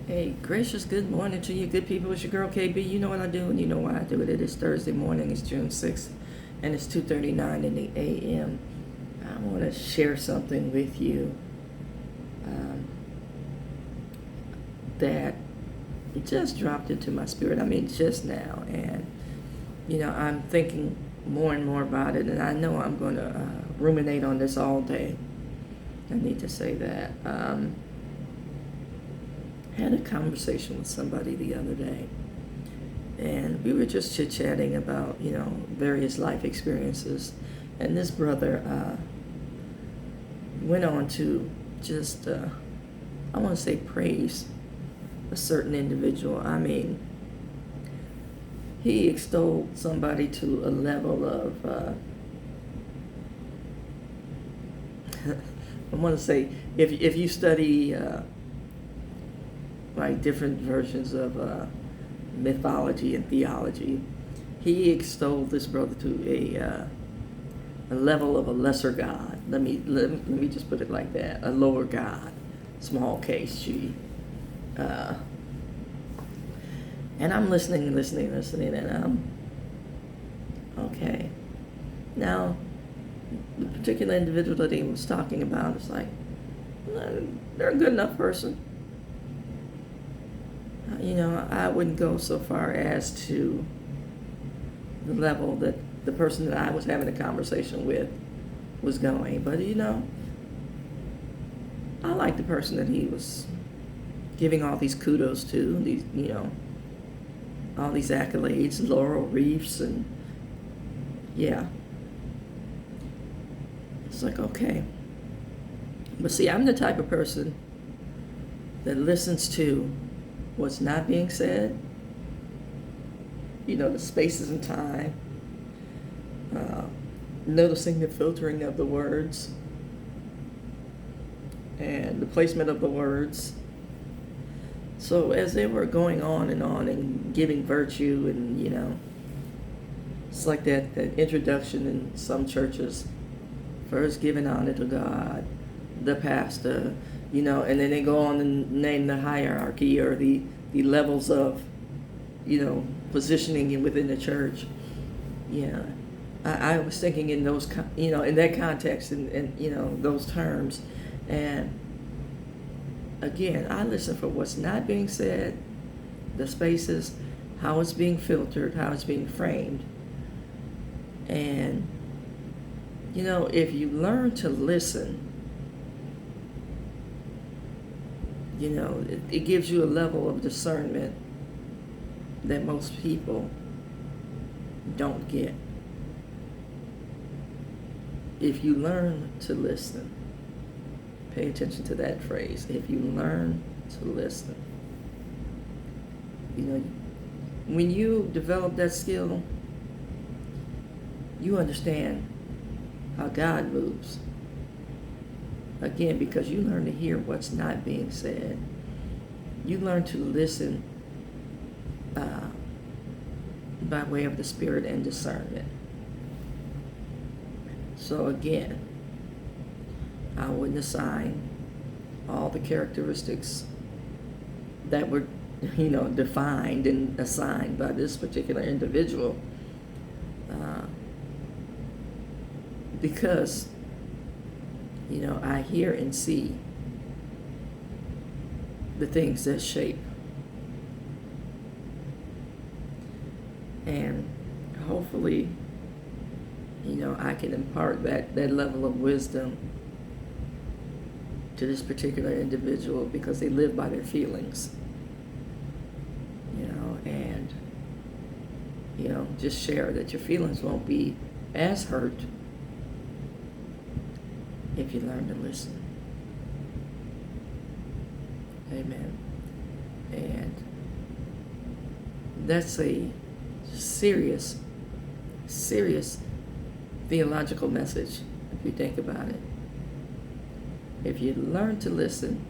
Hey, gracious good morning to you, good people. It's your girl KB. You know what I do, and you know why I do it. It is Thursday morning. It's June 6th, and it's 2:39 in the a.m. I want to share something with you that just dropped into my spirit. I mean, just now, and I'm thinking more and more about it, and I know I'm going to ruminate on this all day. I need to say that. Had a conversation with somebody the other day, and we were just chit-chatting about various life experiences, and this brother went on to just I want to say praise a certain individual. I mean, he extolled somebody to a level of I want to say, if you study like different versions of mythology and theology, he extolled this brother to a level of a lesser god. Let me just put it like that: a lower god, small case G. And I'm listening, and I'm okay. Now, the particular individual that he was talking about is like, they're a good enough person. I wouldn't go so far as to the level that the person that I was having a conversation with was going. But, I like the person that he was giving all these kudos to, these, all these accolades, laurel wreaths, and yeah. It's like, okay. But see, I'm the type of person that listens to what's not being said, the spaces in time, noticing the filtering of the words and the placement of the words. So as they were going on and giving virtue, and it's like that introduction in some churches, first giving honor to God, the pastor, and then they go on and name the hierarchy or the levels of, positioning within the church. Yeah, I was thinking in those, in that context and those terms. And again, I listen for what's not being said, the spaces, how it's being filtered, how it's being framed. And, if you learn to listen, it gives you a level of discernment that most people don't get. If you learn to listen, pay attention to that phrase. If you learn to listen, when you develop that skill, you understand how God moves. Again, because you learn to hear what's not being said. You learn to listen by way of the Spirit and discernment. So again, I wouldn't assign all the characteristics that were, defined and assigned by this particular individual, because I hear and see the things that shape. And hopefully, I can impart that level of wisdom to this particular individual, because they live by their feelings. And, just share that your feelings won't be as hurt if you learn to listen. Amen. And that's a serious theological message if you think about it. If you learn to listen,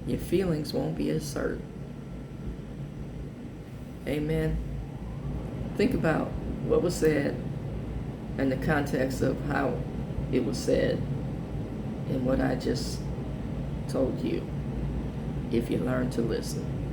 your feelings won't be as hurt. Amen. Think about what was said in the context of how it was said and what I just told you. if you learn to listen.